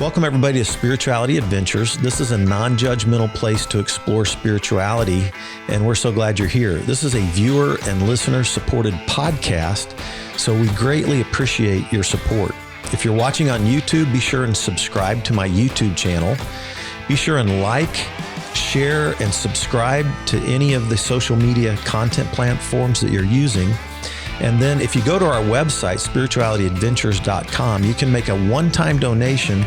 Welcome, everybody, to Spirituality Adventures. This is a non-judgmental place to explore spirituality, and we're so glad you're here. This is a viewer and listener-supported podcast, so we greatly appreciate your support. If you're watching on YouTube, be sure and subscribe to my YouTube channel. Be sure and like, share, and subscribe to any of the social media content platforms that you're using. And then if you go to our website, spiritualityadventures.com, you can make a one-time donation,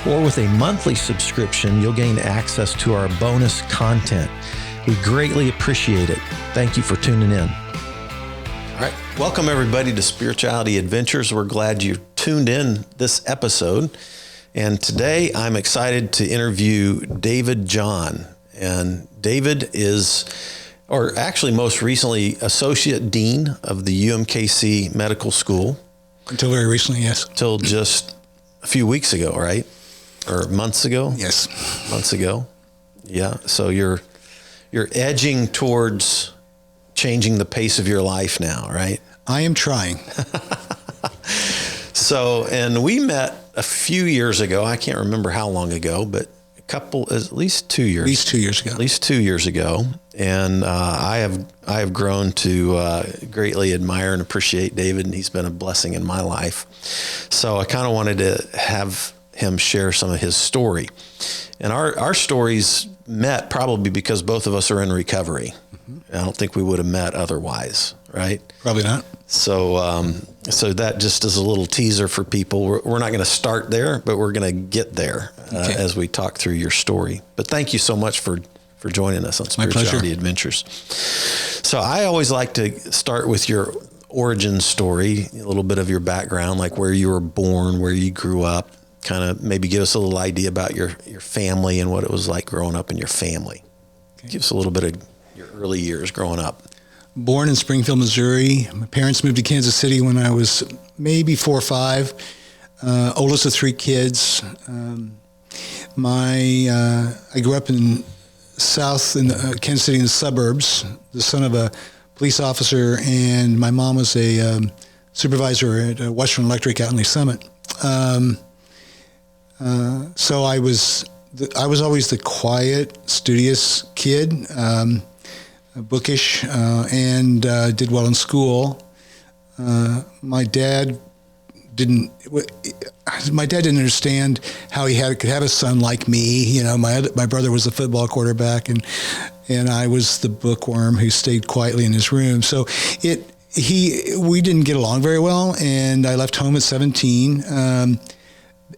or with a monthly subscription, you'll gain access to our bonus content. We greatly appreciate it. Thank you for tuning in. All right. Welcome, everybody, to Spirituality Adventures. We're glad you tuned in this episode. And today I'm excited to interview David John. And David is, or actually most recently, Associate Dean of the UMKC Medical School. Until very recently, yes. Till just a few weeks ago, right? Or months ago? Yes. Months ago. Yeah. So you're edging towards changing the pace of your life now, right? I am trying. So, and we met a few years ago. I can't remember how long ago, but at least 2 years. At least 2 years ago. At least 2 years ago. And I have grown to greatly admire and appreciate David, and he's been a blessing in my life. So I kind of wanted to have him share some of his story. And our stories met probably because both of us are in recovery. Mm-hmm. I don't think we would have met otherwise, right? Probably not. So so that just is a little teaser for people. We're not going to start there, but we're going to get there as we talk through your story. But thank you so much for joining us on Spirituality Adventures. So I always like to start with your origin story, a little bit of your background, like where you were born, where you grew up, kind of maybe give us a little idea about your family and what it was like growing up in your family. Okay. Give us a little bit of your early years growing up. Born in Springfield, Missouri. My parents moved to Kansas City when I was maybe 4 or 5. Oldest of 3 kids. I grew up in Kansas City in the suburbs, the son of a police officer, and my mom was a supervisor at Western Electric out in Lee Summit. So I was always the quiet, studious kid, bookish, and did well in school. My dad didn't understand how he could have a son like me. You know, my brother was a football quarterback, and I was the bookworm who stayed quietly in his room. So we didn't get along very well, and I left home at 17.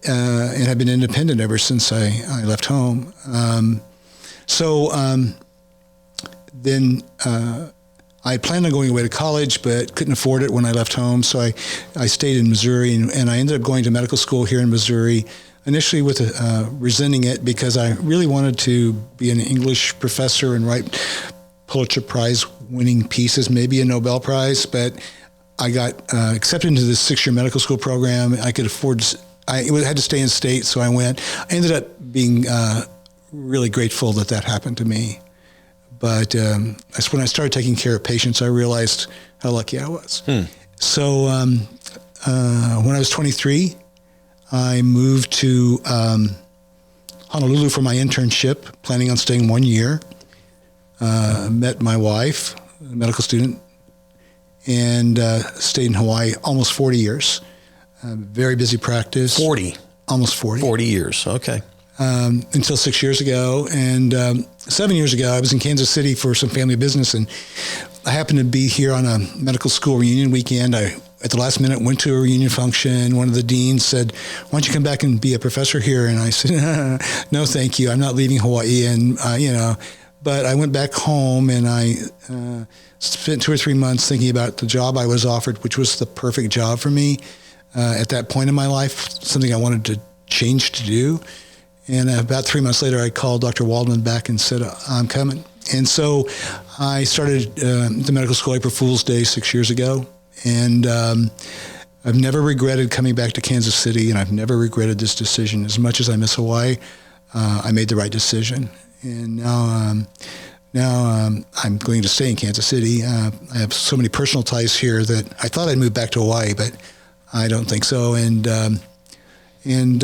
And have been independent ever since I left home. Then I planned on going away to college, but couldn't afford it when I left home. So I stayed in Missouri, and I ended up going to medical school here in Missouri, initially with resenting it because I really wanted to be an English professor and write Pulitzer Prize winning pieces, maybe a Nobel Prize. But I got accepted into this 6-year medical school program. I could afford I had to stay in state, so I went. I ended up being really grateful that happened to me. But that's when I started taking care of patients, I realized how lucky I was. So when I was 23, I moved to Honolulu for my internship, planning on staying 1 year. Met my wife, a medical student, and stayed in Hawaii almost 40 years. Very busy practice. 40? Almost 40. 40 years, okay. Until 6 years ago. And 7 years ago, I was in Kansas City for some family business, and I happened to be here on a medical school reunion weekend. I, at the last minute, went to a reunion function. One of the deans said, "Why don't you come back and be a professor here?" And I said, "No, thank you. I'm not leaving Hawaii." And, but I went back home, and I spent 2 or 3 months thinking about the job I was offered, which was the perfect job for me. At that point in my life, something I wanted to change to do. And about 3 months later, I called Dr. Waldman back and said, "I'm coming." And so I started the medical school April Fool's Day 6 years ago. And I've never regretted coming back to Kansas City, and I've never regretted this decision. As much as I miss Hawaii, I made the right decision. And now I'm going to stay in Kansas City. I have so many personal ties here that I thought I'd move back to Hawaii, but I don't think so. And And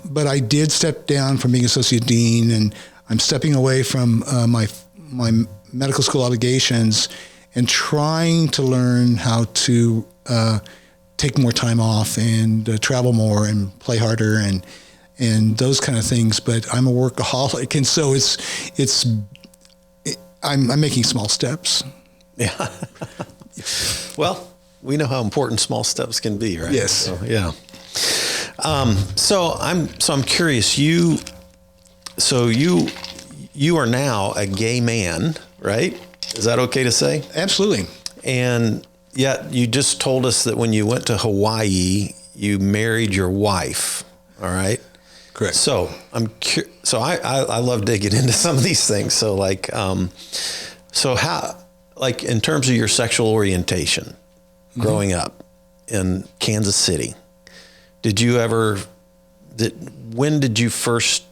but I did step down from being associate dean, and I'm stepping away from my medical school obligations and trying to learn how to take more time off and travel more and play harder and those kind of things. But I'm a workaholic, and so I'm making small steps. Yeah. Well, we know how important small steps can be, right? Yes. So, yeah. So I'm curious. You are now a gay man, right? Is that okay to say? Absolutely. And yet you just told us that when you went to Hawaii, you married your wife. All right. Correct. So I love digging into some of these things. So so how, like in terms of your sexual orientation, growing up in Kansas City, when did you first,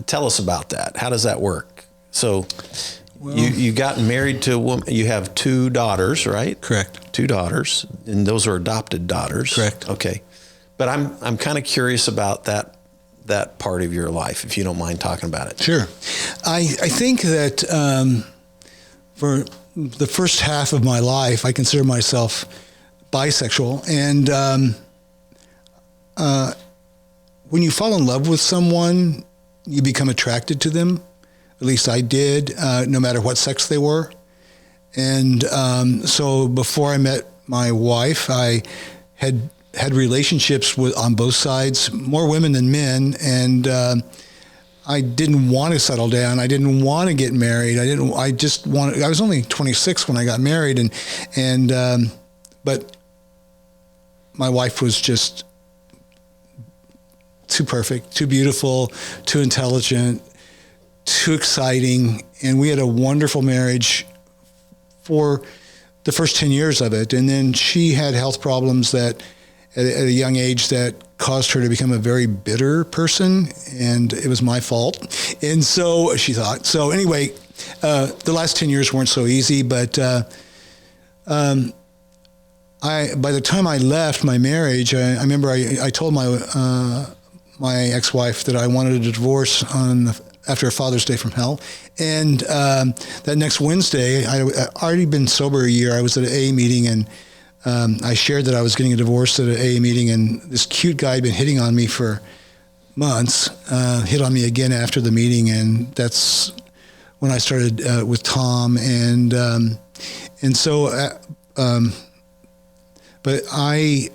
tell us about that. How does that work? So you got married to a woman, you have 2 daughters, right? Correct. 2 daughters, and those are adopted daughters. Correct. Okay. But I'm kind of curious about that part of your life, if you don't mind talking about it. Sure. I think that for the first half of my life, I consider myself bisexual. And when you fall in love with someone, you become attracted to them. At least I did, no matter what sex they were. And so before I met my wife, I had relationships on both sides, more women than men, and I didn't want to settle down. I didn't want to get married. I was only 26 when I got married, but my wife was just too perfect, too beautiful, too intelligent, too exciting, and we had a wonderful marriage for the first 10 years of it. And then she had health problems that at a young age that caused her to become a very bitter person, and it was my fault. And so she thought. So anyway, the last 10 years weren't so easy, but by the time I left my marriage, I remember I told my ex-wife that I wanted a divorce after a Father's Day from hell. And that next Wednesday, I'd already been sober a year. I was at an AA meeting, and I shared that I was getting a divorce at an AA meeting, and this cute guy had been hitting on me for months, hit on me again after the meeting, and that's when I started with Tom. But I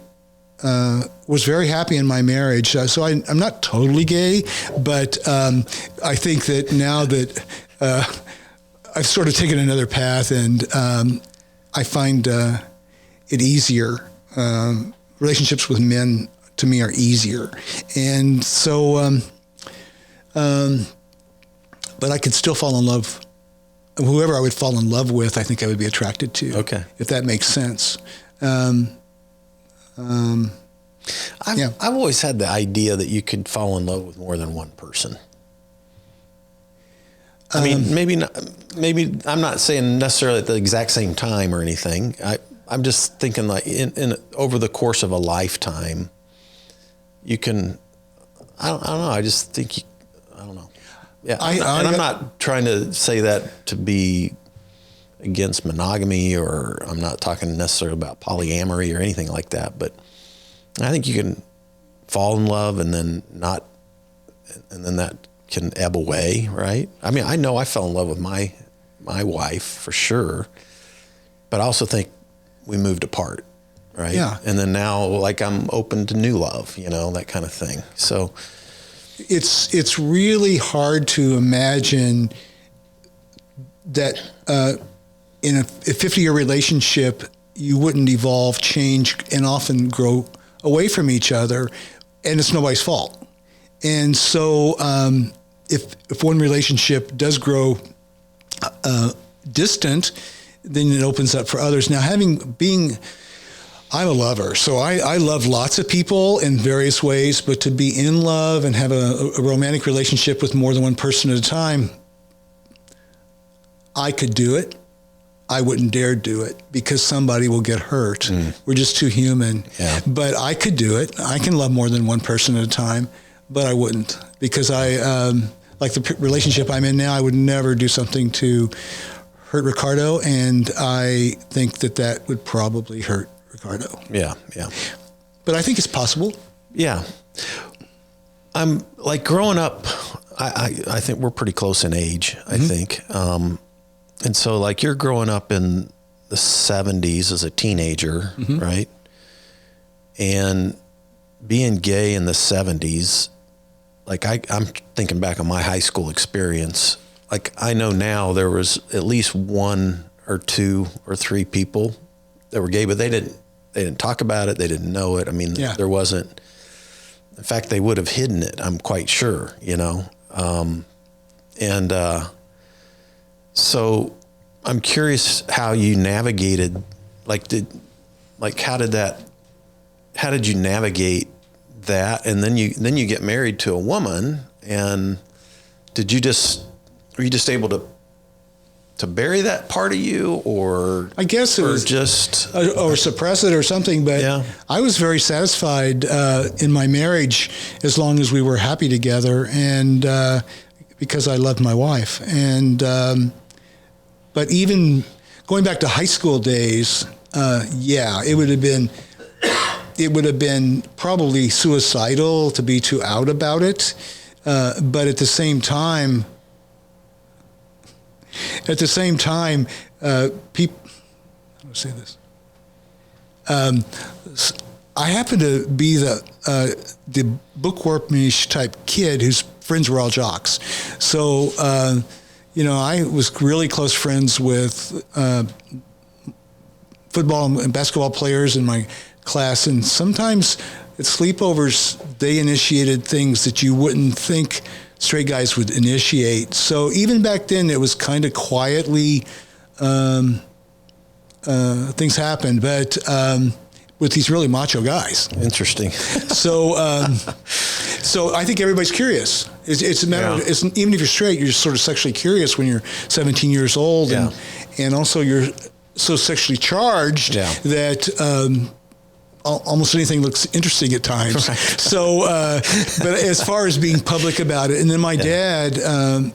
was very happy in my marriage. So I'm not totally gay, but I think that now that I've sort of taken another path, and I find it easier. Relationships with men to me are easier. And so, but I could still fall in love. Whoever I would fall in love with, I think I would be attracted to. Okay. If that makes sense. I've always had the idea that you could fall in love with more than one person. I mean, maybe I'm not saying necessarily at the exact same time or anything. I'm just thinking like in over the course of a lifetime, you can, I don't know. I just think, I don't know. Yeah. I'm not trying to say that to be against monogamy, or I'm not talking necessarily about polyamory or anything like that, but I think you can fall in love and then not, and then that can ebb away, right? I mean, I know I fell in love with my wife for sure, but I also think we moved apart, right? Yeah. And then now, like, I'm open to new love, that kind of thing. So it's really hard to imagine that in a 50-year relationship, you wouldn't evolve, change, and often grow away from each other, and it's nobody's fault. And so if one relationship does grow distant, then it opens up for others. Now, I'm a lover, so I love lots of people in various ways, but to be in love and have a romantic relationship with more than one person at a time, I could do it. I wouldn't dare do it because somebody will get hurt. We're just too human. Yeah. But I could do it. I can love more than one person at a time, but I wouldn't because like the relationship I'm in now, I would never do something to hurt Ricardo, and I think that would probably hurt Ricardo. Yeah. But I think it's possible. Yeah. I'm like growing up, I think we're pretty close in age, I think. And so like you're growing up in the 70s as a teenager, right? And being gay in the 70s, like I'm thinking back on my high school experience. Like I know now there was at least one or two or three people that were gay, but they didn't talk about it. They didn't know it. I mean, there wasn't, in fact, they would have hidden it. I'm quite sure, so I'm curious how you navigated, how did you navigate that? And then you get married to a woman, and were you just able to bury that part of you, or I guess it was just or suppress it or something? But I was very satisfied in my marriage as long as we were happy together, and because I loved my wife. And but even going back to high school days, it would have been probably suicidal to be too out about it. But at the same time, people. How do I say this? I happen to be the bookwormish type kid whose friends were all jocks. So, I was really close friends with football and basketball players in my class, and sometimes at sleepovers they initiated things that you wouldn't think straight guys would initiate. So even back then, it was kind of quietly things happened, but with these really macho guys. Interesting. So I think everybody's curious. It's a matter of, even if you're straight, you're sort of sexually curious when you're 17 years old, and also you're so sexually charged that almost anything looks interesting at times. Right. So, but as far as being public about it, and then my dad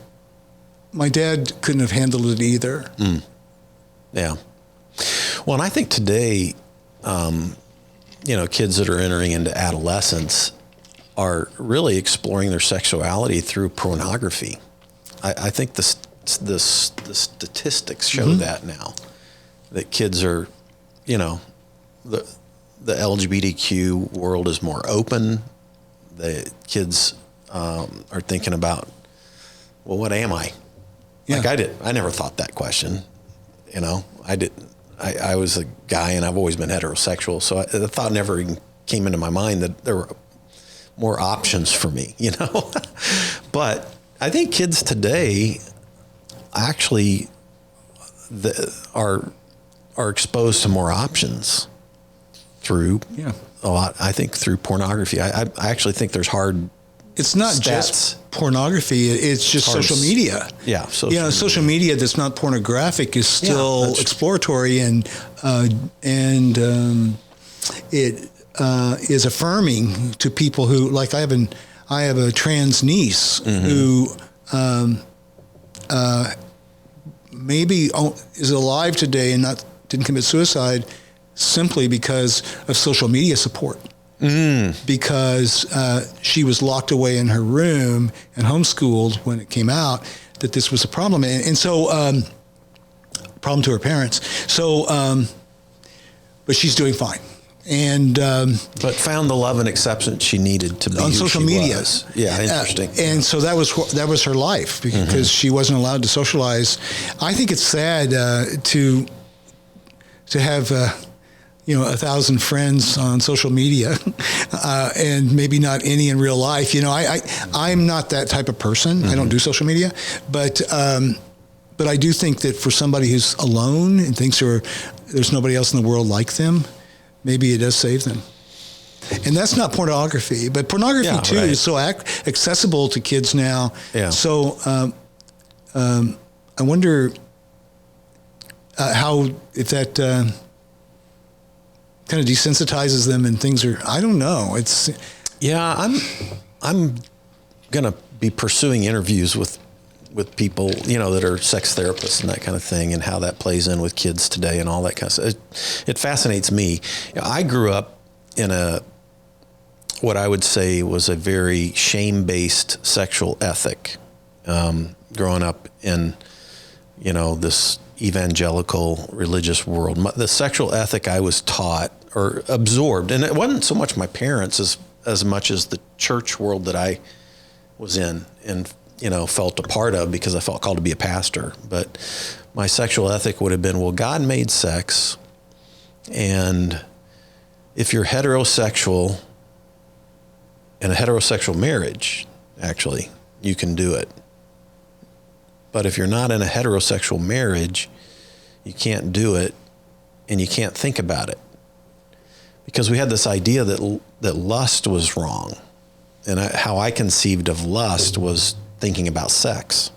couldn't have handled it either. Yeah. Well, and I think today, kids that are entering into adolescence are really exploring their sexuality through pornography. I think the statistics show that now, that kids are, the LGBTQ world is more open. The kids are thinking about, well, what am I? Yeah. Like I never thought that question. I was a guy, and I've always been heterosexual, so the thought never even came into my mind that there were more options for me, But I think kids today actually are exposed to more options through a lot. I think through pornography. I actually think there's hard. It's not stats. Just pornography. It's just social media. Yeah. Social media that's not pornographic is still exploratory, and it is affirming to people who, like, I have a trans niece who maybe is alive today and didn't commit suicide simply because of social media support. Because she was locked away in her room and homeschooled when it came out that this was a problem, and so problem to her parents. So, but she's doing fine, and but found the love and acceptance she needed to be on social media. Yeah, interesting. And so that was her life because she wasn't allowed to socialize. I think it's sad to have. 1,000 friends on social media, and maybe not any in real life. I'm not that type of person. I don't do social media, but I do think that for somebody who's alone and thinks there's nobody else in the world like them, maybe it does save them. And that's not pornography, but pornography too is so accessible to kids now. Yeah. So I wonder. if that kind of desensitizes them and things are, I don't know. It's I'm gonna be pursuing interviews with people, that are sex therapists and that kind of thing, and how that plays in with kids today and all that kind of stuff. It fascinates me. I grew up in what I would say was a very shame-based sexual ethic. Growing up in, this evangelical religious world, the sexual ethic I was taught or absorbed, and it wasn't so much my parents as much as the church world that I was in and, felt a part of because I felt called to be a pastor. But my sexual ethic would have been, well, God made sex, and if you're heterosexual in a heterosexual marriage, actually, you can do it. But if you're not in a heterosexual marriage, you can't do it, and you can't think about it. Because we had this idea that lust was wrong. And how I conceived of lust was thinking about sex.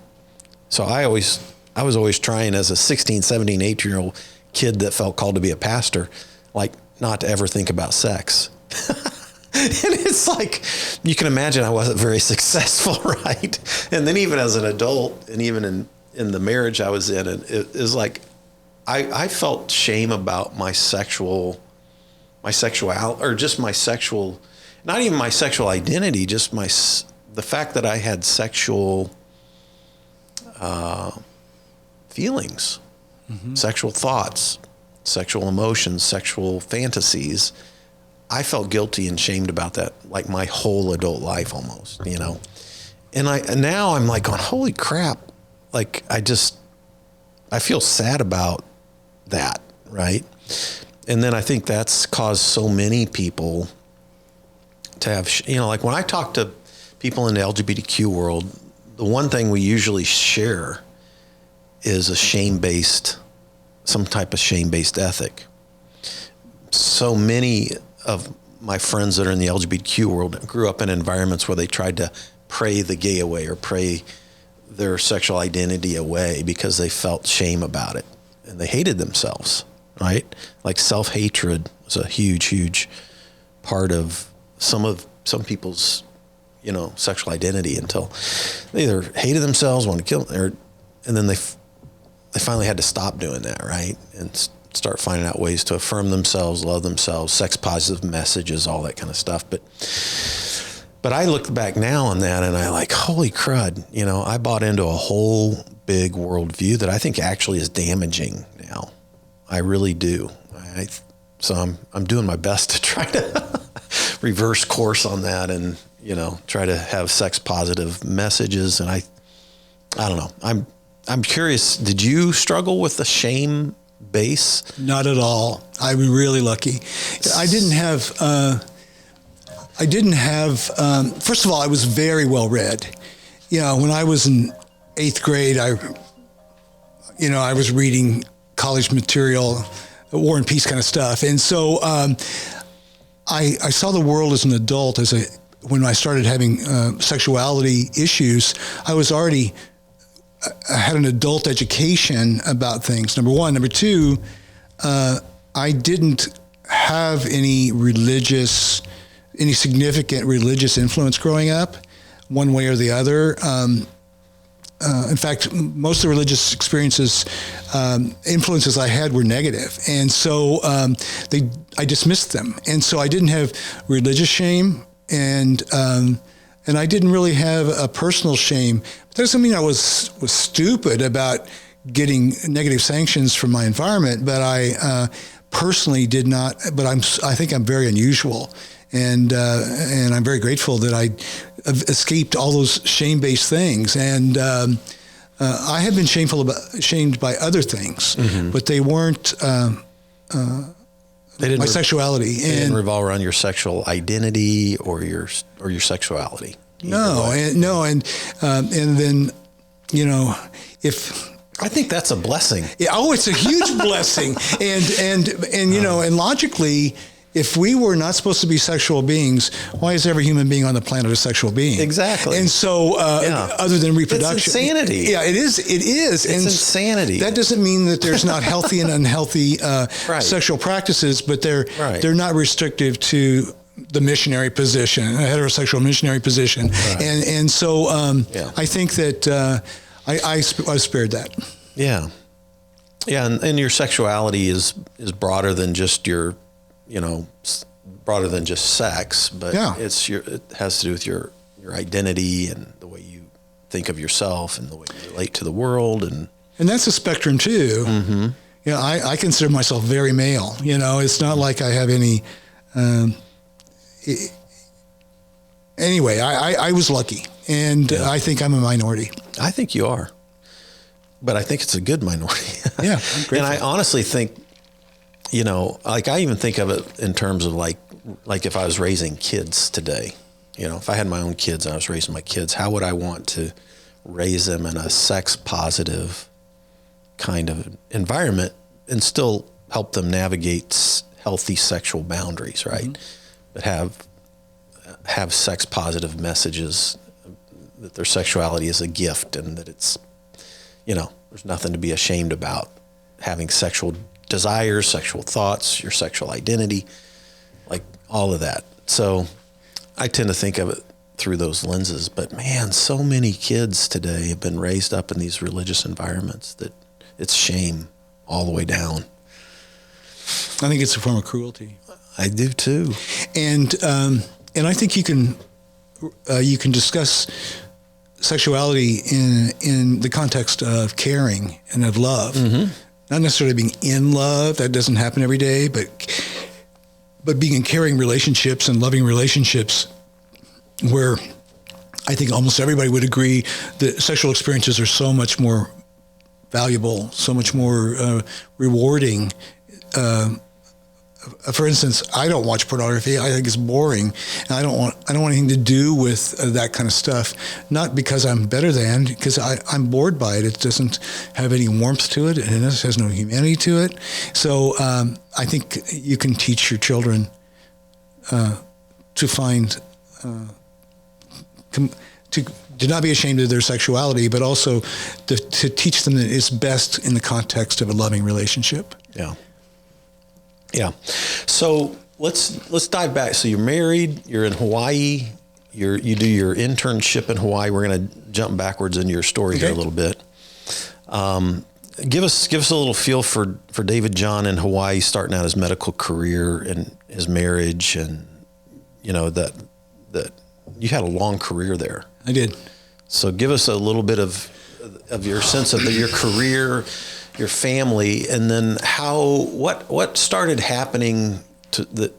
So I was always trying, as a 16, 17, 18-year-old kid that felt called to be a pastor, like, not to ever think about sex. And it's like, you can imagine I wasn't very successful, right? And then even as an adult, and even in the marriage I was in, it was like, I felt shame about my sexuality, or just my sexual, not even my sexual identity, just the fact that I had sexual feelings, sexual thoughts, sexual emotions, sexual fantasies. I felt guilty and shamed about that, like my whole adult life almost, And now I'm like going, holy crap. Like, I feel sad about that, right? And then I think that's caused so many people to have, like when I talk to people in the LGBTQ world, the one thing we usually share is some type of shame-based ethic. So many of my friends that are in the LGBTQ world grew up in environments where they tried to pray the gay away or pray their sexual identity away because they felt shame about it and they hated themselves, right? Like self-hatred was a huge, huge part of some people's, sexual identity until they either hated themselves, wanted to kill, and then they finally had to stop doing that, right? And start finding out ways to affirm themselves, love themselves, sex positive messages, all that kind of stuff. But I look back now on that and I like, holy crud, I bought into a whole big worldview that I think actually is damaging now. I really do. So I'm doing my best to try to reverse course on that and, try to have sex positive messages. And I don't know. I'm curious, did you struggle with the shame base? Not at all. I'm really lucky. I didn't have, first of all, I was very well read. When I was in 8th grade, I was reading college material, War and Peace kind of stuff. And so I saw the world as an adult, when I started having sexuality issues, I had an adult education about things, number one. Number two, I didn't have any significant religious influence growing up, one way or the other. In fact, most of the religious influences I had were negative. And so I dismissed them. And so I didn't have religious shame, and I didn't really have a personal shame. But that doesn't mean I was stupid about getting negative sanctions from my environment, but I personally did not. But I think I'm very unusual, and I'm very grateful that I escaped all those shame-based things. And I have been shamed by other things, but they weren't. My sexuality. They didn't revolve around your sexual identity or your sexuality. And then, if I think that's a blessing. It's a huge blessing, and logically, if we were not supposed to be sexual beings, why is every human being on the planet a sexual being? Exactly. And so, other than reproduction, it's insanity. Yeah, it is. It's insanity. That doesn't mean that there's not healthy and unhealthy Right. sexual practices, but they're not restrictive to the missionary position, a heterosexual missionary position. Right. And so I think that I was spared that. Yeah. Yeah, and your sexuality is broader than just your, broader than just sex, but it has to do with your identity and the way you think of yourself and the way you relate to the world, and that's a spectrum too. Mm-hmm. I consider myself very male. It's not like I have any. Anyway, I was lucky, and I think I'm a minority. I think you are, but I think it's a good minority. Yeah, and I honestly think, I even think of it in terms of like if I was raising kids today, if I had my own kids and I was raising my kids, how would I want to raise them in a sex positive kind of environment and still help them navigate healthy sexual boundaries, right? Mm-hmm. But have sex positive messages that their sexuality is a gift and that it's, there's nothing to be ashamed about having sexual desires, sexual thoughts, your sexual identity, like all of that. So I tend to think of it through those lenses, but man, so many kids today have been raised up in these religious environments that it's shame all the way down. I think it's a form of cruelty. I do too. And I think you can discuss sexuality in the context of caring and of love. Mm-hmm. Not necessarily being in love, that doesn't happen every day, but being in caring relationships and loving relationships where I think almost everybody would agree that sexual experiences are so much more valuable, so much more rewarding. For instance, I don't watch pornography. I think it's boring, and I don't want anything to do with that kind of stuff. Not because I'm better than, because I'm bored by it. It doesn't have any warmth to it, and it has no humanity to it. So I think you can teach your children to find to not be ashamed of their sexuality, but also to teach them that it's best in the context of a loving relationship. Yeah. Yeah. So let's dive back. So you're married, you're in Hawaii, you do your internship in Hawaii. We're going to jump backwards into your story here a little bit. Give us a little feel for David John in Hawaii, starting out his medical career and his marriage, and that you had a long career there. I did. So give us a little bit of your sense of your career, your family, and then what started happening that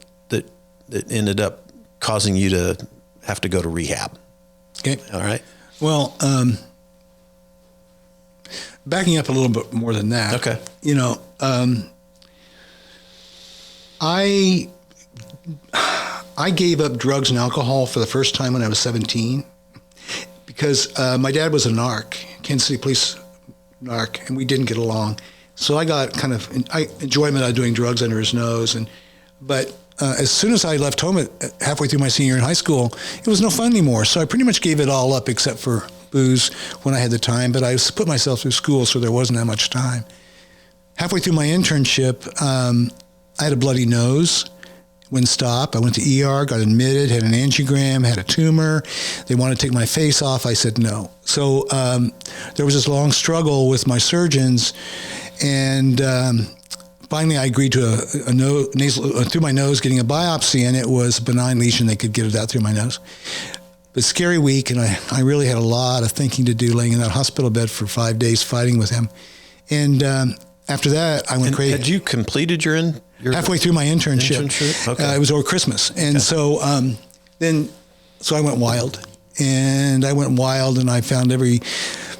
ended up causing you to have to go to rehab. Okay. All right. Well, backing up a little bit more than that. Okay. I gave up drugs and alcohol for the first time when I was 17 because my dad was a narc, Kansas City Police narc, and we didn't get along. So I got kind of enjoyment out of doing drugs under his nose. But as soon as I left home halfway through my senior year in high school, it was no fun anymore. So I pretty much gave it all up except for booze when I had the time. But I put myself through school, so there wasn't that much time. Halfway through my internship, I had a bloody nose. Wouldn't stop. I went to ER, got admitted, had an angiogram, had a tumor. They wanted to take my face off. I said no. So there was this long struggle with my surgeons, and finally I agreed to through my nose getting a biopsy, and it was a benign lesion. They could get it out through my nose. But scary week, and I really had a lot of thinking to do, laying in that hospital bed for 5 days fighting with him. And after that, I went crazy. Had you completed your halfway through my internship? Okay. It was over Christmas. And so so I went wild. And I found every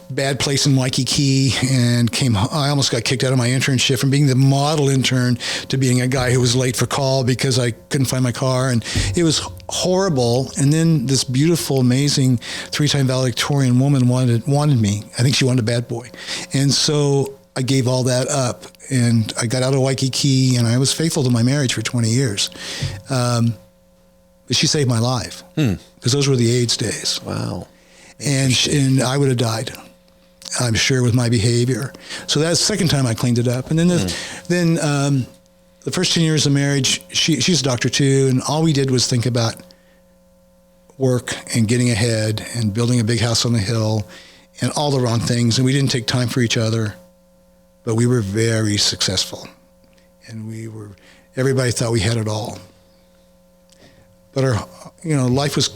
bad place in Waikiki and I almost got kicked out of my internship from being the model intern to being a guy who was late for call because I couldn't find my car. And it was horrible. And then this beautiful, amazing 3-time valedictorian woman wanted me. I think she wanted a bad boy. And so I gave all that up, and I got out of Waikiki, and I was faithful to my marriage for 20 years. But she saved my life because those were the AIDS days. Wow. And I would have died, I'm sure, with my behavior. So that's the second time I cleaned it up. And then the first 10 years of marriage, she's a doctor too, and all we did was think about work and getting ahead and building a big house on the hill and all the wrong things. And we didn't take time for each other, but we were very successful. And everybody thought we had it all. But our, life was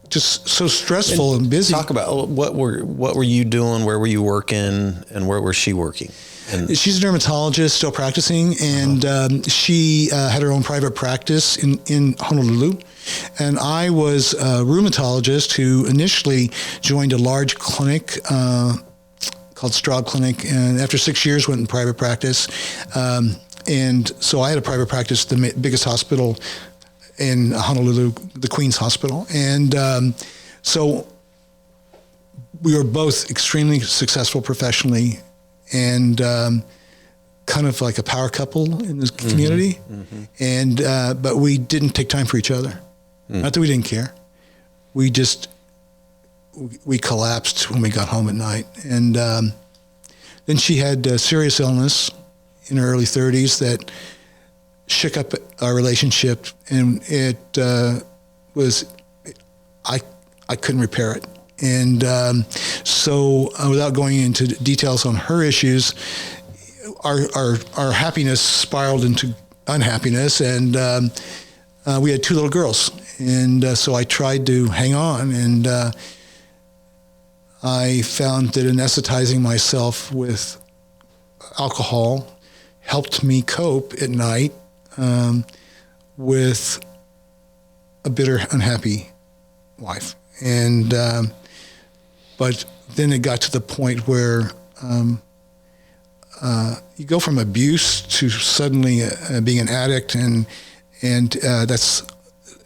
just so stressful and busy. Talk about what were you doing? Where were you working? And where was she working? And she's a dermatologist, still practicing, and she had her own private practice in Honolulu. And I was a rheumatologist who initially joined a large clinic called Straub Clinic, and after 6 years went in private practice. And so I had a private practice, the biggest hospital in Honolulu, the Queen's Hospital. And so we were both extremely successful professionally and kind of like a power couple in this community. Mm-hmm. And but we didn't take time for each other. Not that we didn't care. We collapsed when we got home at night. And then she had serious illness in her early 30s that shook up our relationship, and it was, I couldn't repair it. And so without going into details on her issues, our happiness spiraled into unhappiness, and we had 2 little girls. And so I tried to hang on, and I found that anesthetizing myself with alcohol helped me cope at night with a bitter, unhappy wife. And but then it got to the point where you go from abuse to suddenly being an addict, and that's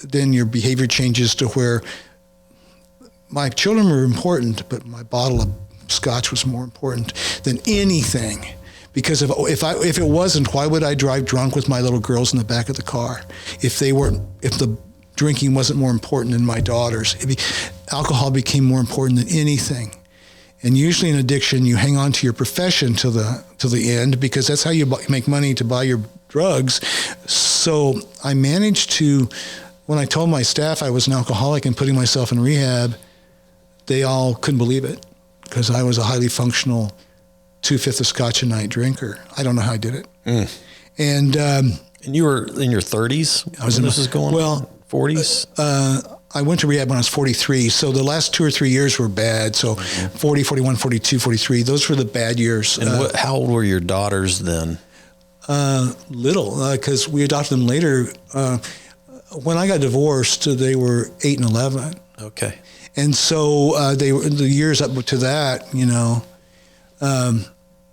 then your behavior changes to where my children were important, but my bottle of scotch was more important than anything. Because if it wasn't, why would I drive drunk with my little girls in the back of the car? If the drinking wasn't more important than my daughters, alcohol became more important than anything. And usually in addiction, you hang on to your profession till the end, because that's how you make money to buy your drugs. So I managed to, when I told my staff I was an alcoholic and putting myself in rehab, they all couldn't believe it, because I was a highly functional 2/5 of scotch a night drinker. I don't know how I did it. And you were in your 30s? This is going on? 40s? I went to rehab when I was 43. So the last 2 or 3 years were bad. So 40, 41, 42, 43, those were the bad years. And how old were your daughters then? Little, because we adopted them later. When I got divorced, they were 8 and 11. Okay. And so they were the years up to that,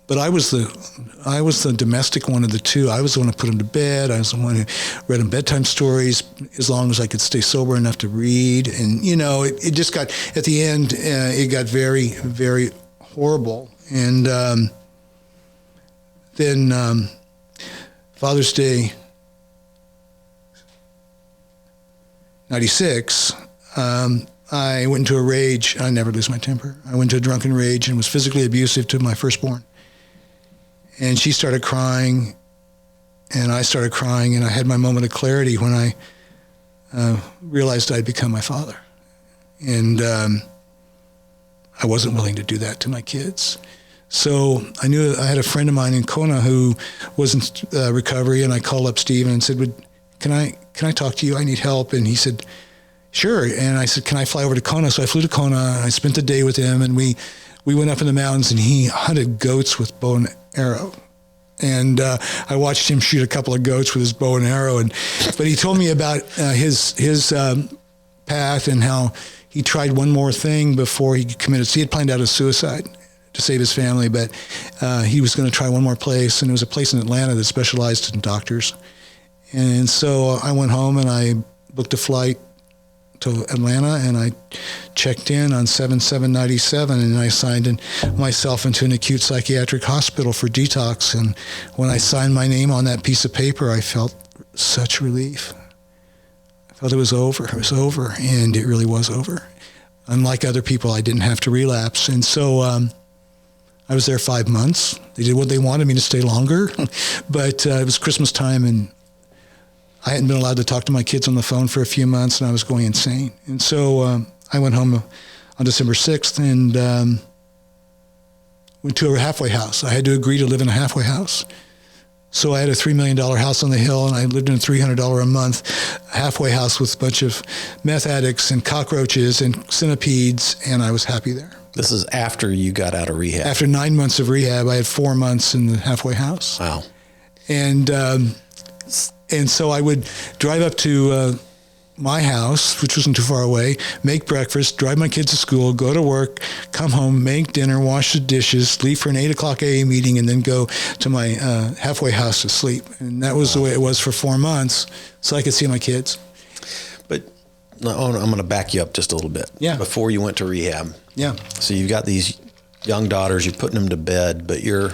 but I was the domestic one of the 2. I was the one who put them to bed. I was the one who read them bedtime stories as long as I could stay sober enough to read. And, it just got, at the end, it got very, very horrible. And then Father's Day 96, I went into a rage. I never lose my temper. I went into a drunken rage and was physically abusive to my firstborn. And she started crying, and I started crying, and I had my moment of clarity when I realized I'd become my father. And I wasn't willing to do that to my kids. So I knew I had a friend of mine in Kona who was in recovery, and I called up Steve and said, can I talk to you? I need help. And he said, sure. And I said, can I fly over to Kona? So I flew to Kona, and I spent the day with him, and we went up in the mountains, and he hunted goats with bow and arrow. And I watched him shoot a couple of goats with his bow and arrow. But he told me about his path and how he tried one more thing before he committed. So he had planned out a suicide to save his family, but he was going to try one more place. And it was a place in Atlanta that specialized in doctors. And so I went home and I booked a flight to Atlanta, and I checked in on 7/7/97, and I signed myself into an acute psychiatric hospital for detox. And when I signed my name on that piece of paper, I felt such relief. I felt it was over. It was over, and it really was over. Unlike other people, I didn't have to relapse. And so I was there 5 months. They did what they wanted me to stay longer, but it was Christmas time, and I hadn't been allowed to talk to my kids on the phone for a few months, and I was going insane. And so I went home on December 6th and went to a halfway house. I had to agree to live in a halfway house. So I had a $3 million house on the hill, and I lived in a $300 a month halfway house with a bunch of meth addicts and cockroaches and centipedes, and I was happy there. This is after you got out of rehab. After 9 months of rehab, I had 4 months in the halfway house. Wow. And so I would drive up to my house, which wasn't too far away, make breakfast, drive my kids to school, go to work, come home, make dinner, wash the dishes, leave for an 8 o'clock AA meeting, and then go to my halfway house to sleep. And that was the way it was for 4 months, so I could see my kids. But I'm going to back you up just a little bit. Yeah. Before you went to rehab. Yeah. So you've got these young daughters, you're putting them to bed, but your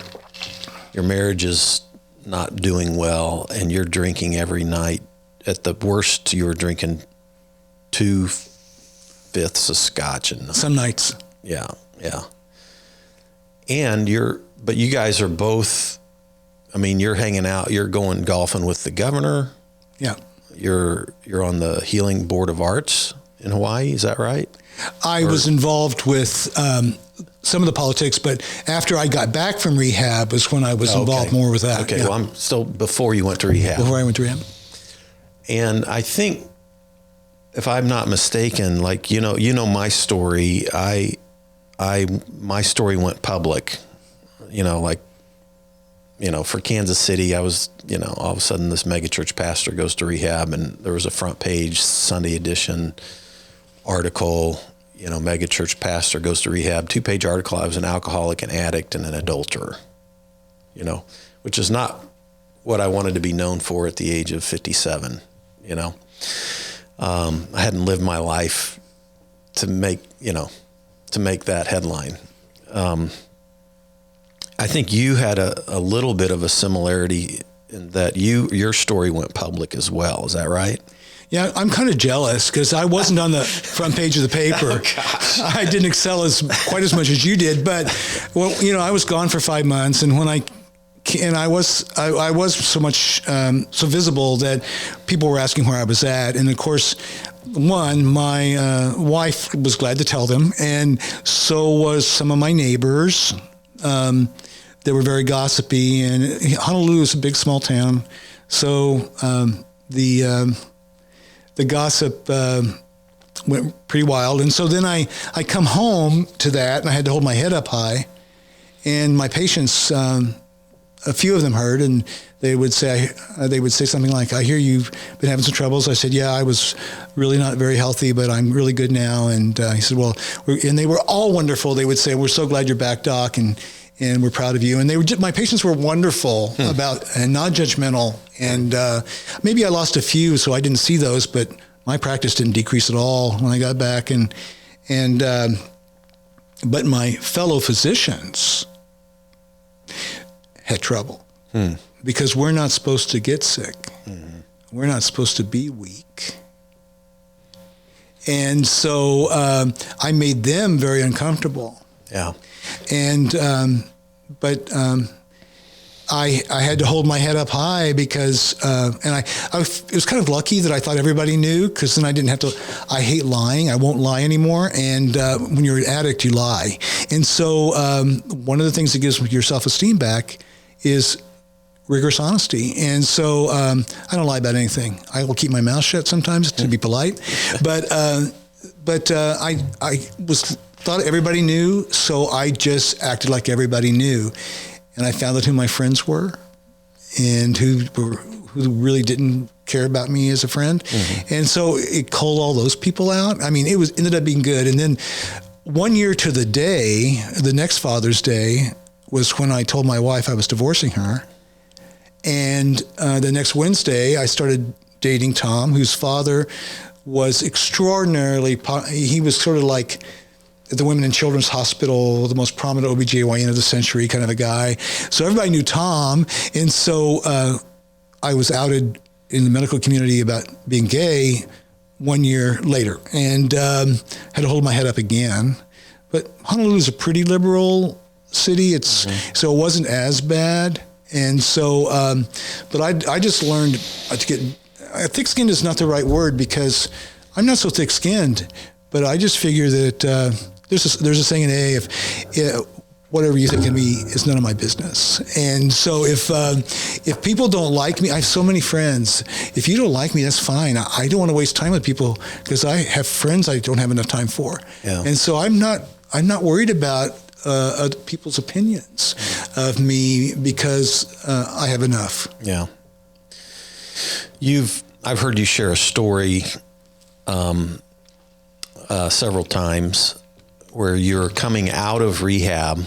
marriage is not doing well, and you're drinking every night. At the worst, you were drinking 2/5 of scotch, and some nights. Yeah. And but you guys are both. I mean, you're hanging out. You're going golfing with the governor. Yeah. You're on the Healing Board of Arts in Hawaii. Is that right? I was involved with some of the politics, but after I got back from rehab was when I was involved more with that. Okay. Yeah. Well, I'm still before you went to rehab. Before I went to rehab. And I think, if I'm not mistaken, like, you know my story, my story went public, for Kansas City. I was, all of a sudden this megachurch pastor goes to rehab, and there was a front page Sunday edition article, megachurch pastor goes to rehab, 2-page article. I was an alcoholic, an addict, and an adulterer, which is not what I wanted to be known for at the age of 57. I hadn't lived my life to make that headline. I think you had a little bit of a similarity in that your story went public as well. Is that right? Yeah, I'm kind of jealous because I wasn't on the front page of the paper. Oh, gosh. I didn't excel quite as much as you did, but I was gone for 5 months, and when I was so visible that people were asking where I was at. And of course, my wife was glad to tell them, and so was some of my neighbors. They were very gossipy, and Honolulu is a big small town, so the gossip went pretty wild. And so then I come home to that, and I had to hold my head up high, and my patients. A few of them heard, and they would say something like, "I hear you've been having some troubles." I said, "Yeah, I was really not very healthy, but I'm really good now." And he said, "Well," and they were all wonderful. They would say, "We're so glad you're back, Doc, and we're proud of you." And my patients were wonderful about and not judgmental. And maybe I lost a few, so I didn't see those, but my practice didn't decrease at all when I got back. But my fellow physicians had trouble because we're not supposed to get sick. Mm-hmm. We're not supposed to be weak. And so I made them very uncomfortable. Yeah. And, but I had to hold my head up high because, it was kind of lucky that I thought everybody knew, because then I didn't have to. I hate lying. I won't lie anymore. And when you're an addict, you lie. And so one of the things that gives your self-esteem back is rigorous honesty. And so I don't lie about anything. I will keep my mouth shut sometimes to be polite, but I thought everybody knew, so I just acted like everybody knew. And I found out who my friends were and who really didn't care about me as a friend. Mm-hmm. And so it culled all those people out. I mean, ended up being good. And then 1 year to the day, the next Father's Day, was when I told my wife I was divorcing her. And the next Wednesday, I started dating Tom, whose father was extraordinarily, he was sort of like the Women and Children's Hospital, the most prominent OBGYN of the century kind of a guy. So everybody knew Tom. And so I was outed in the medical community about being gay 1 year later, and had to hold my head up again. But Honolulu is a pretty liberal city. So it wasn't as bad. And so, but I just learned to get, thick-skinned is not the right word because I'm not so thick-skinned, but I just figure that there's a saying in AA, if whatever you think of me is none of my business. And so if people don't like me, I have so many friends. If you don't like me, that's fine. I don't want to waste time with people because I have friends I don't have enough time for. Yeah. And so I'm not worried about other people's opinions of me because I have enough. Yeah. I've heard you share a story several times where you're coming out of rehab.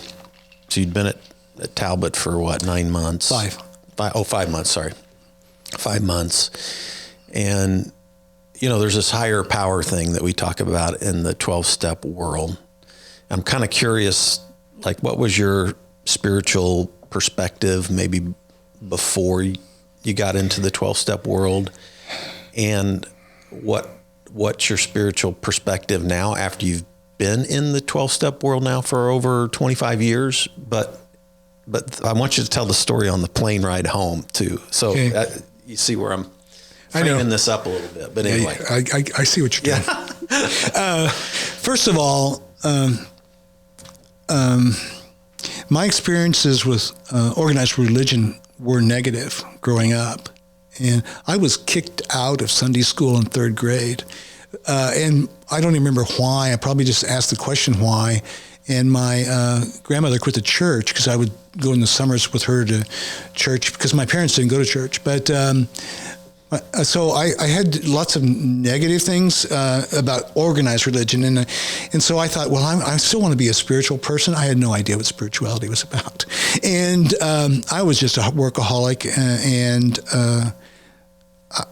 So you'd been at Talbot for what, 9 months? 5. 5 months, sorry. 5 months. And, there's this higher power thing that we talk about in the 12-step world. I'm kind of curious, like, what was your spiritual perspective maybe before you got into the 12-step world? And what's your spiritual perspective now after you've been in the 12-step world now for over 25 years? But I want you to tell the story on the plane ride home too. So okay. You see where I'm framing this up a little bit. But anyway. Yeah, I see what you're doing. Yeah. First of all, my experiences with organized religion were negative growing up. And I was kicked out of Sunday school in 3rd grade. And I don't even remember why. I probably just asked the question why. And my grandmother quit the church because I would go in the summers with her to church because my parents didn't go to church. But so I had lots of negative things about organized religion. And so I thought, well, I still want to be a spiritual person. I had no idea what spirituality was about. And I was just a workaholic. And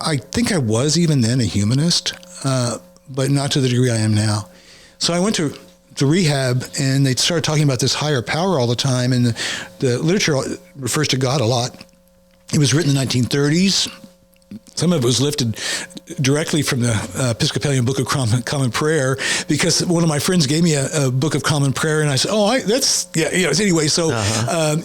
I think I was even then a humanist, but not to the degree I am now. So I went to rehab, and they started talking about this higher power all the time, and the literature refers to God a lot. It was written in the 1930s. Some of it was lifted directly from the Episcopalian Book of Common Prayer because one of my friends gave me a Book of Common Prayer, and I said, anyway, so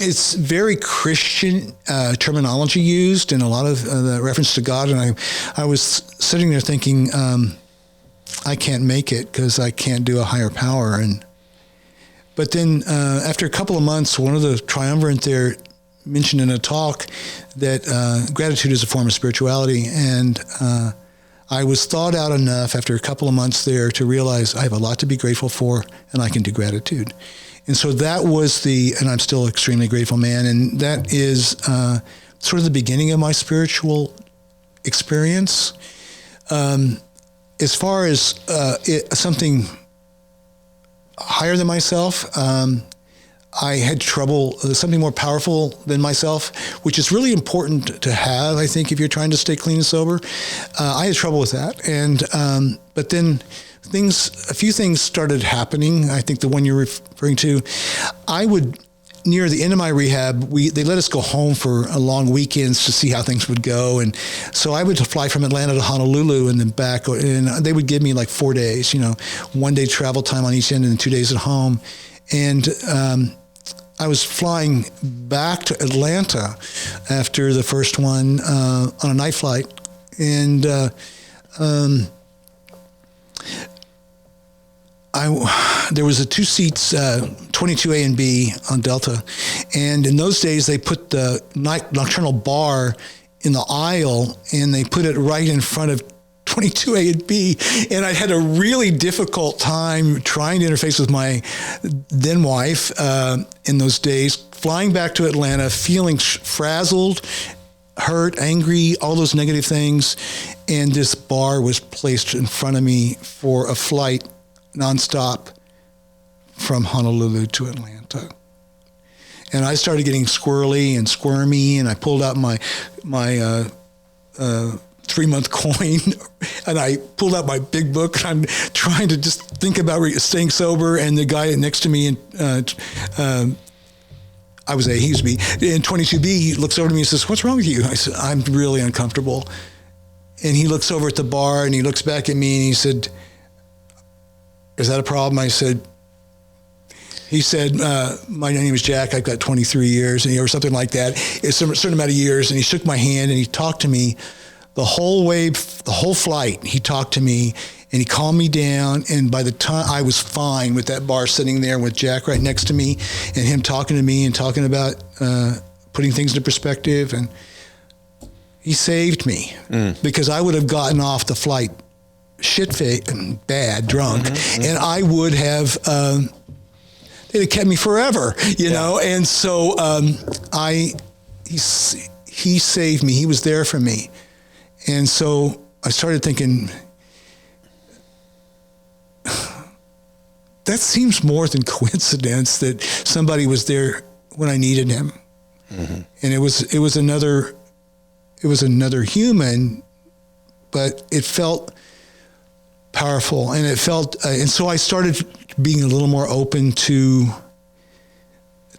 it's very Christian terminology used and a lot of the reference to God, and I was sitting there thinking, I can't make it because I can't do a higher power. But then after a couple of months, one of the triumvirate there mentioned in a talk that gratitude is a form of spirituality. And I was thawed out enough after a couple of months there to realize I have a lot to be grateful for and I can do gratitude. And so that was and I'm still extremely grateful, man. And that is sort of the beginning of my spiritual experience. As far as something higher than myself, I had trouble, something more powerful than myself, which is really important to have, I think, if you're trying to stay clean and sober. I had trouble with that. And but then a few things started happening. I think the one you're referring to, near the end of my rehab, they let us go home for long weekends to see how things would go. And so I would fly from Atlanta to Honolulu and then back, and they would give me like 4 days, 1 day travel time on each end and 2 days at home. And I was flying back to Atlanta after the first one on a night flight. And there was a 2 seats, 22A and B on Delta. And in those days, they put the nocturnal bar in the aisle, and they put it right in front of 22A and B. And I had a really difficult time trying to interface with my then wife in those days, flying back to Atlanta, feeling frazzled, hurt, angry, all those negative things. And this bar was placed in front of me for a flight nonstop from Honolulu to Atlanta. And I started getting squirrely and squirmy, and I pulled out my 3-month coin, and I pulled out my big book, and I'm trying to just think about staying sober. And the guy next to me, I was A, he was B, in 22B, he looks over to me and says, "What's wrong with you?" I said, "I'm really uncomfortable." And he looks over at the bar, and he looks back at me, and he said, "Is that a problem?" He said, "My name is Jack. I've got 23 years, or something like that. It's a certain amount of years." And he shook my hand, and he talked to me the whole flight. He talked to me, and he calmed me down. And by the time I was fine with that bar sitting there with Jack right next to me, and him talking to me and talking about putting things into perspective. And he saved me because I would have gotten off the flight shit-faced and bad, drunk, and I would have, they'd have kept me forever, you know? And so he saved me. He was there for me. And so I started thinking, that seems more than coincidence that somebody was there when I needed him. And it was another human, but it felt powerful, and it felt, and so I started being a little more open to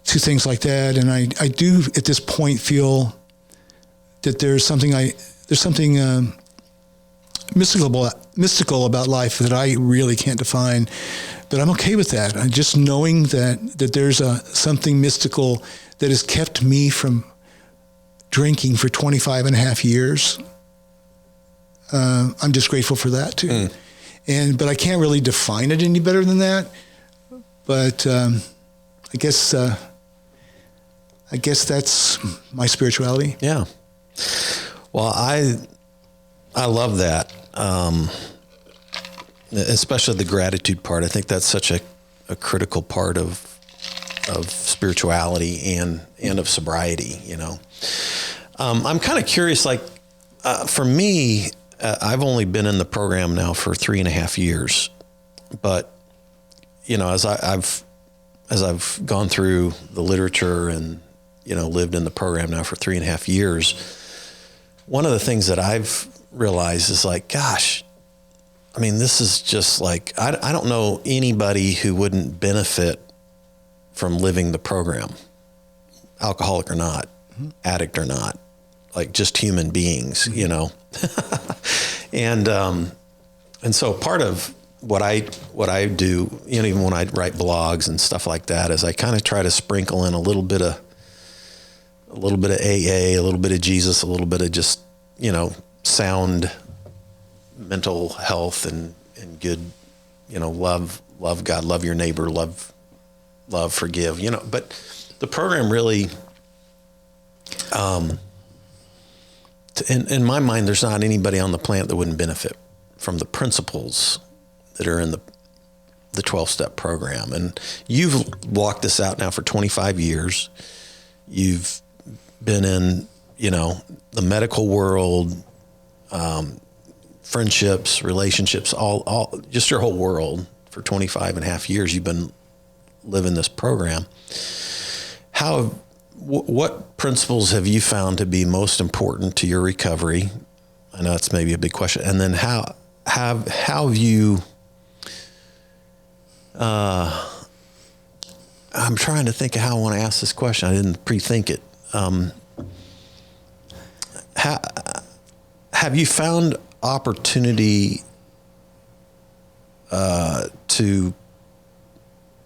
things like that. And I do at this point feel that there's something mystical about life that I really can't define, but I'm okay with that. I just knowing that there's something mystical that has kept me from drinking for 25 and a half years. I'm just grateful for that too. But I can't really define it any better than that. But I guess that's my spirituality. Yeah. Well, I love that, especially the gratitude part. I think that's such a critical part of spirituality and of sobriety. You know, I'm kind of curious. Like for me, I've only been in the program now for 3.5 years, but you know, as I've gone through the literature and lived in the program now for 3.5 years, one of the things that I've realized is like, gosh, I mean, this is just like, I don't know anybody who wouldn't benefit from living the program, alcoholic or not, addict or not, like just human beings, you know? And so part of what I do, even when I write blogs and stuff like that, is I kind of try to sprinkle in a little bit of AA, a little bit of Jesus, a little bit of just, sound mental health and good, love God, love your neighbor, love, forgive, but the program really, in my mind, there's not anybody on the planet that wouldn't benefit from the principles that are in the 12-step program. And you've walked this out now for 25 years. You've been in, the medical world, friendships, relationships, all just your whole world for 25 and a half years. You've been living this program. What principles have you found to be most important to your recovery? I know that's maybe a big question. And then how have you, I'm trying to think of how I want to ask this question. I didn't pre-think it. Have you found opportunity to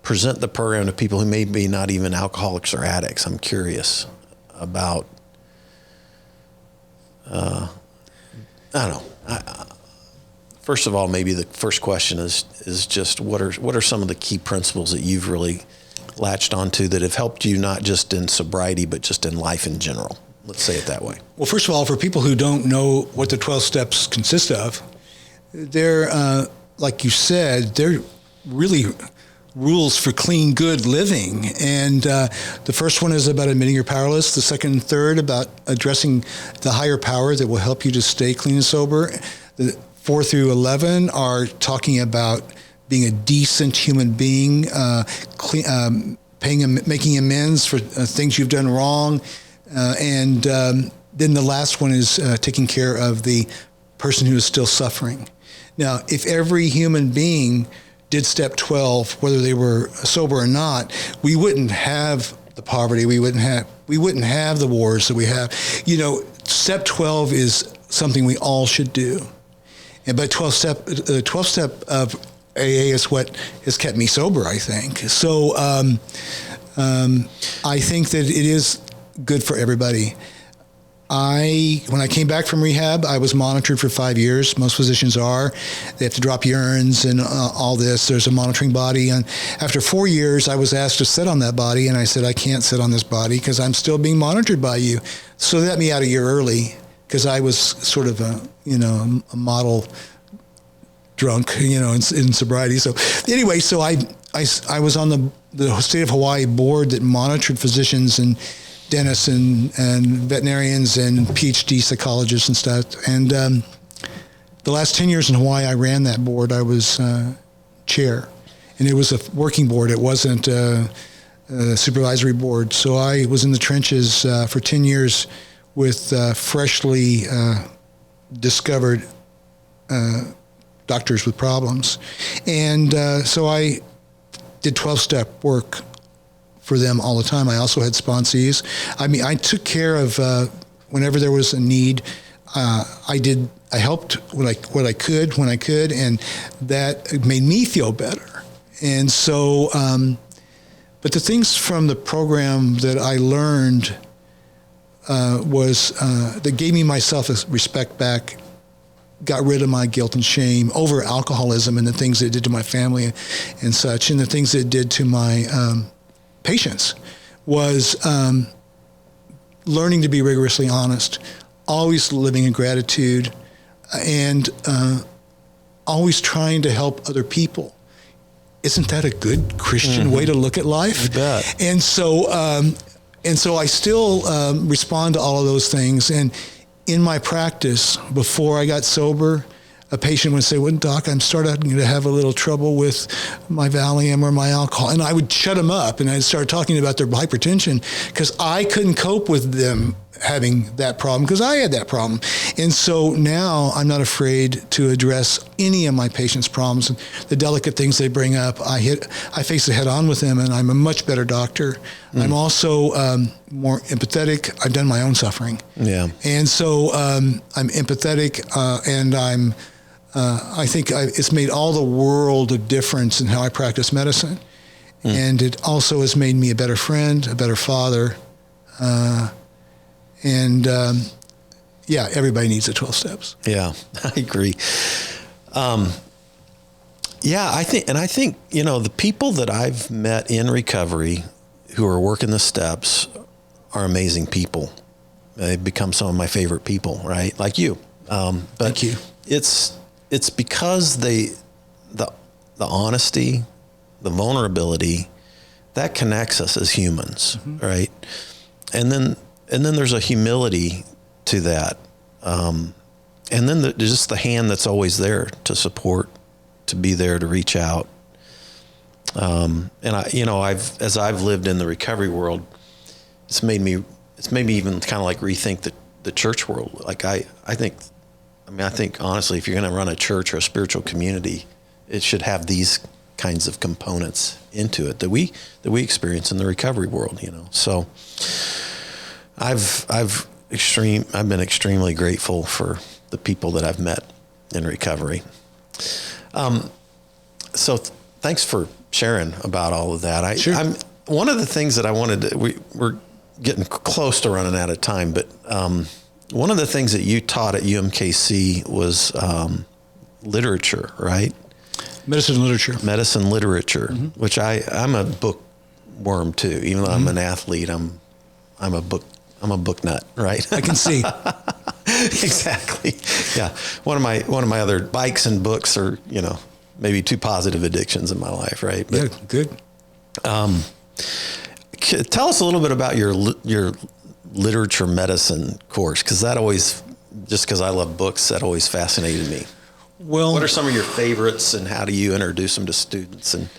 present the program to people who may be not even alcoholics or addicts? I'm curious about, I don't know. First of all, maybe the first question is just what are some of the key principles that you've really latched onto that have helped you not just in sobriety, but just in life in general? Let's say it that way. Well, first of all, for people who don't know what the 12 steps consist of, they're, like you said, they're really rules for clean, good living. And the first one is about admitting you're powerless. The second and third about addressing the higher power that will help you to stay clean and sober. The 4 through 11 are talking about being a decent human being, making amends for things you've done wrong. And then the last one is taking care of the person who is still suffering. Now, if every human being did step 12, whether they were sober or not, we wouldn't have the poverty. We wouldn't have the wars that we have. You know, step 12 is something we all should do. And but 12 step of AA is what has kept me sober, I think. So I think that it is good for everybody. When I came back from rehab, I was monitored for 5 years. Most physicians are. They have to drop urines and all this. There's a monitoring body. And after 4 years, I was asked to sit on that body. And I said, I can't sit on this body because I'm still being monitored by you. So they let me out a year early because I was sort of a model drunk, in sobriety. So anyway, so I was on the state of Hawaii board that monitored physicians and dentists and veterinarians and PhD psychologists and stuff. And the last 10 years in Hawaii, I ran that board. I was chair. And it was a working board. It wasn't a supervisory board. So I was in the trenches for 10 years with freshly discovered doctors with problems. And so I did 12-step work for them all the time. I also had sponsees. I mean, I took care of whenever there was a need. I helped what I could when I could, and that made me feel better. And so, but the things from the program that I learned was that gave me my self-respect back, got rid of my guilt and shame over alcoholism and the things that it did to my family and such, and the things that it did to my patients, was learning to be rigorously honest, always living in gratitude, and always trying to help other people. Isn't that a good Christian way to look at life? You bet. And so I still respond to all of those things. And in my practice, before I got sober, a patient would say, well, Doc, I'm starting to have a little trouble with my Valium or my alcohol. And I would shut them up and I'd start talking about their hypertension because I couldn't cope with them having that problem because I had that problem. And so now I'm not afraid to address any of my patients' problems and the delicate things they bring up. I face it head on with them, and I'm a much better doctor. I'm also more empathetic. I've done my own suffering. Yeah. And so I'm empathetic, and I think it's made all the world of difference in how I practice medicine. And it also has made me a better friend, a better father. Yeah, everybody needs the 12 steps. Yeah, I agree. Yeah, I think, the people that I've met in recovery who are working the steps are amazing people. They've become some of my favorite people, right? Like you. But Thank you. It's because the honesty, the vulnerability, that connects us as humans, right? And then there's a humility to that. And then there's just the hand that's always there to support, to be there, to reach out. And as I've lived in the recovery world, it's made me even kind of like rethink the church world. Like I think honestly, if you're going to run a church or a spiritual community, it should have these kinds of components into it that we experience in the recovery world, So I've been extremely grateful for the people that I've met in recovery. So thanks for sharing about all of that. Sure. One of the things that I wanted to, we're getting close to running out of time, but one of the things that you taught at UMKC was literature, right? Medicine literature, which I'm a bookworm too. Even though I'm an athlete, I'm a book nut, right? I can see. Exactly. Yeah. One of my other bikes and books are, maybe two positive addictions in my life, right? But, yeah, good. Tell us a little bit about your literature medicine course, because just because I love books, that always fascinated me. Well, what are some of your favorites, and how do you introduce them to students? And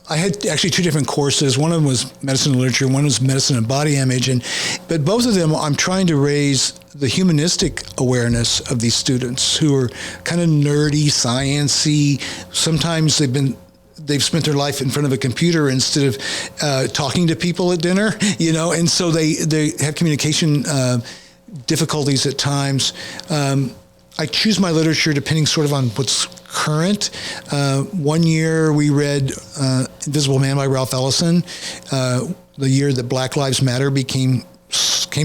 I had actually two different courses. One of them was medicine and literature. One was medicine and body image. But both of them, I'm trying to raise the humanistic awareness of these students who are kind of nerdy, sciencey. Sometimes they've spent their life in front of a computer instead of talking to people at dinner, and so they have communication difficulties at times. I choose my literature depending sort of on what's current. One year we read Invisible Man by Ralph Ellison, the year that Black Lives Matter came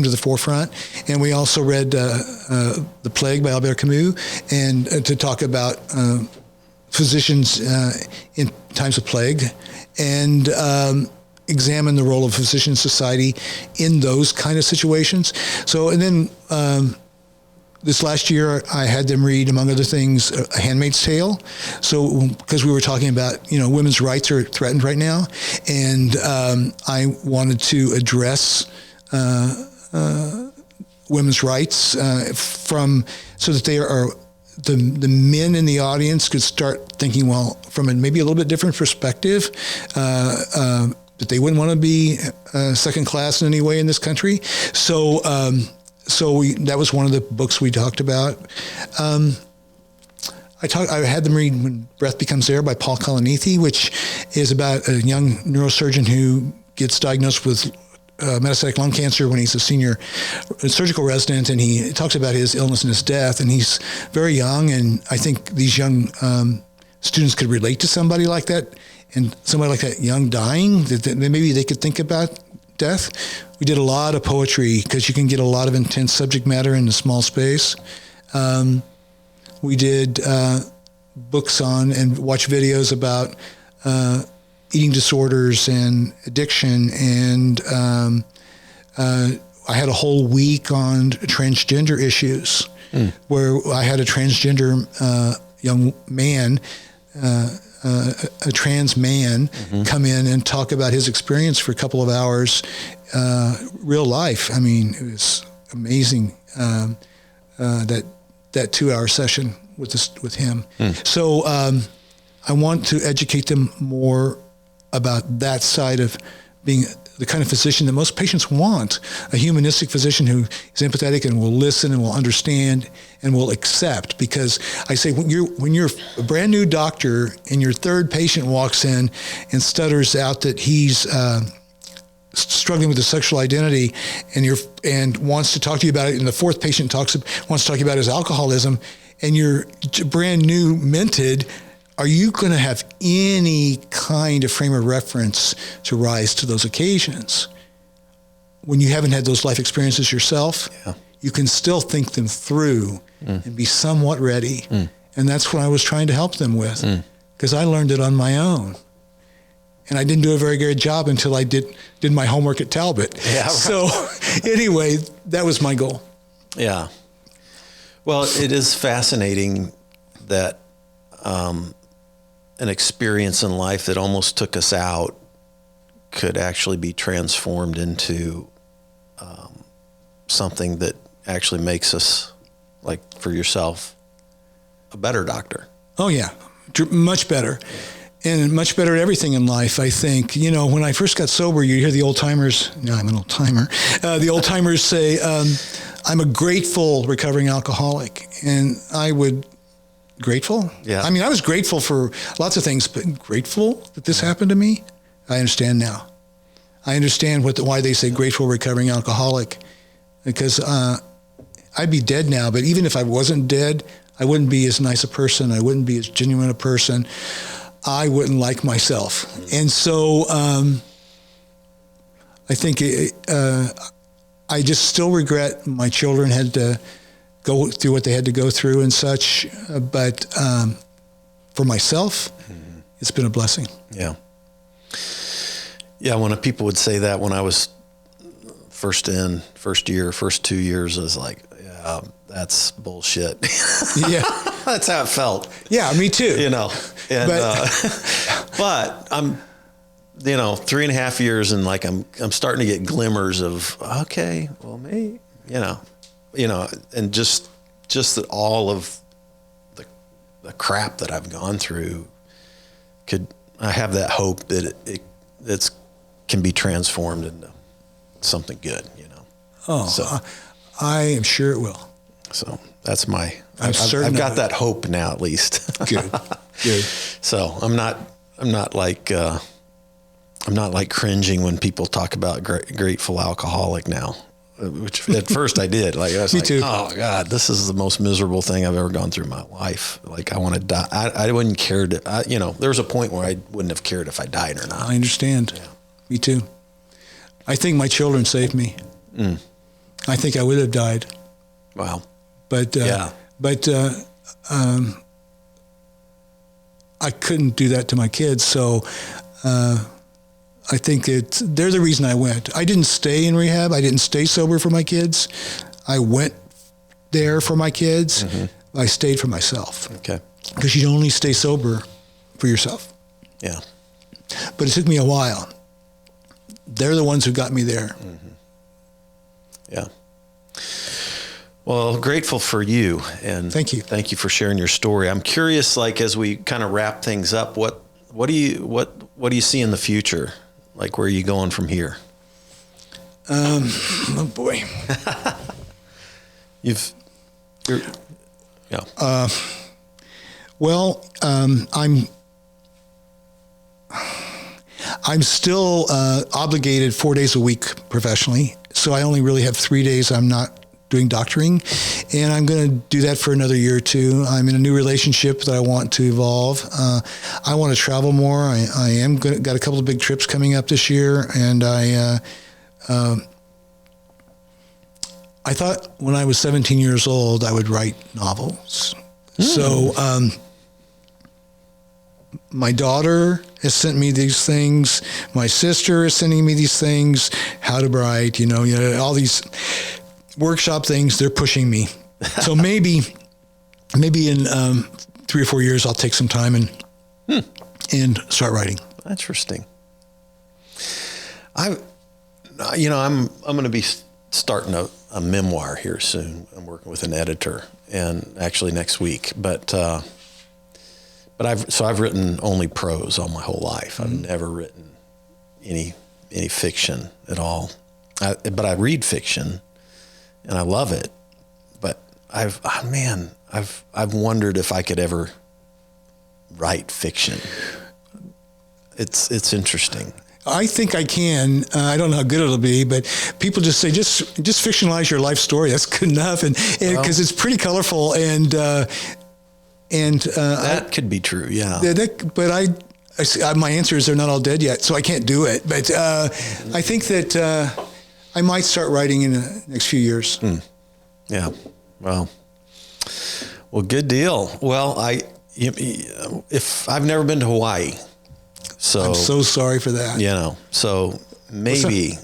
to the forefront. And we also read The Plague by Albert Camus, and to talk about physicians in times of plague, and examine the role of physician society in those kind of situations. So, and then this last year, I had them read, among other things, A Handmaid's Tale. So, because we were talking about, women's rights are threatened right now, and I wanted to address women's rights so that they are the men in the audience could start thinking, well, from maybe a little bit different perspective, that they wouldn't want to be second class in any way in this country. So that was one of the books we talked about. I had them read When Breath Becomes Air by Paul Kalanithi, which is about a young neurosurgeon who gets diagnosed with metastatic lung cancer when he's a senior surgical resident, and he talks about his illness and his death, and he's very young, and I think these young students could relate to somebody like that, and somebody like that young dying, that maybe they could think about death. We did a lot of poetry because you can get a lot of intense subject matter in a small space. We did books on and watch videos about eating disorders and addiction, and I had a whole week on transgender issues where I had a transgender young man, a trans man, come in and talk about his experience for a couple of hours, real life. I mean, it was amazing that 2-hour session with him. So I want to educate them more about that side of being the kind of physician that most patients want, a humanistic physician who is empathetic and will listen and will understand and will accept. Because I say, when you're a brand new doctor and your third patient walks in and stutters out that he's struggling with his sexual identity and wants to talk to you about it, and the fourth patient wants to talk to you about his alcoholism, and you're brand new minted, are you going to have any kind of frame of reference to rise to those occasions? When you haven't had those life experiences yourself, you can still think them through and be somewhat ready. And that's what I was trying to help them with, because I learned it on my own. And I didn't do a very good job until I did my homework at Talbot. Yeah, right. So anyway, that was my goal. Yeah. Well, it is fascinating that an experience in life that almost took us out could actually be transformed into something that actually makes us, like for yourself, a better doctor. Oh, yeah. Much better. And much better at everything in life, I think. When I first got sober, you hear the old timers, I'm an old timer, the old timers say, I'm a grateful recovering alcoholic. And I would, grateful? Yeah. I mean, I was grateful for lots of things, but grateful that this happened to me? I understand now. I understand why they say grateful recovering alcoholic, because I'd be dead now, but even if I wasn't dead, I wouldn't be as nice a person. I wouldn't be as genuine a person. I wouldn't like myself. And so I think I just still regret my children had to go through what they had to go through and such. But for myself, it's been a blessing. Yeah. Yeah, when people would say that when I was first 2 years, I was like, yeah, that's bullshit. Yeah. That's how it felt. Yeah, me too. And, but I'm, 3.5 years and like, I'm starting to get glimmers of, okay, well, maybe, and just that all of the crap that I've gone through I have that hope that it can be transformed into something good, you know. Oh, so I am sure it will. So that's my. I've got that hope now, at least. Good. So I'm not like cringing when people talk about grateful alcoholic now, which at first I did. Like I was like, too. oh God, this is the most miserable thing I've ever gone through in my life. Like I want to die. I wouldn't care to. There was a point where I wouldn't have cared if I died or not. I understand. Yeah. Me too. I think my children saved me. I think I would have died. Wow. But I couldn't do that to my kids. So I think they're the reason I went. I didn't stay in rehab. I didn't stay sober for my kids. I went there for my kids. Mm-hmm. I stayed for myself. Okay. Because you only stay sober for yourself. Yeah. But it took me a while. They're the ones who got me there. Mm-hmm. Yeah. Well, grateful for you, and thank you. Thank you for sharing your story. I'm curious, like as we kind of wrap things up, what do you see in the future? Like, where are you going from here? Oh boy. Well, I'm still obligated 4 days a week professionally, so I only really have 3 days I'm not doing doctoring, and I'm going to do that for another year or two. I'm in a new relationship that I want to evolve. I want to travel more. I am got a couple of big trips coming up this year, and I thought when I was 17 years old I would write novels. So my daughter has sent me these things. My sister is sending me these things. How to write, all these workshop things. They're pushing me. So maybe in 3 or 4 years I'll take some time and start writing. Interesting. I'm going to be starting a memoir here soon. I'm working with an editor, and actually next week. But I've written only prose all my whole life. I've never written any fiction at all. But I read fiction, and I love it. But I've wondered if I could ever write fiction. It's interesting. I think I can. I don't know how good it'll be, but people just say, just fictionalize your life story. That's good enough. And because it's pretty colorful and that could be true. Yeah. But my answer is they're not all dead yet, so I can't do it. But I think that I might start writing in the next few years. Yeah. Well, good deal. Well, if I've never been to Hawaii. So I'm so sorry for that. So maybe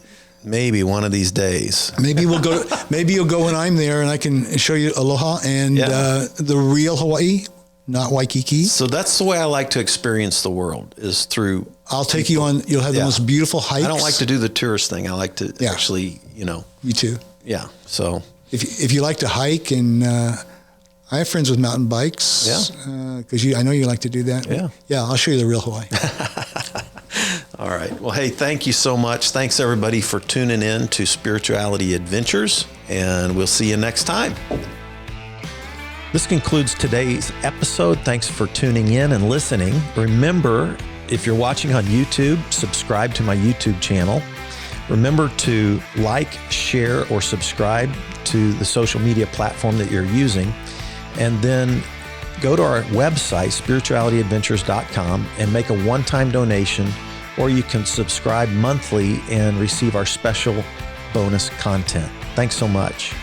one of these days. Maybe we'll go. Maybe you'll go when I'm there, and I can show you Aloha and the real Hawaii, not Waikiki. So that's the way I like to experience the world, is through. I'll take you on. You'll have the most beautiful hikes. I don't like to do the tourist thing. I like to actually, Me too. Yeah. So if you like to hike, and I have friends with mountain bikes. Yeah. Because I know you like to do that. Yeah. Yeah. I'll show you the real Hawaii. All right. Well, hey, thank you so much. Thanks everybody for tuning in to Spirituality Adventures, and we'll see you next time. This concludes today's episode. Thanks for tuning in and listening. Remember, if you're watching on YouTube, subscribe to my YouTube channel. Remember to like, share, or subscribe to the social media platform that you're using. And then go to our website, spiritualityadventures.com, and make a one-time donation, or you can subscribe monthly and receive our special bonus content. Thanks so much.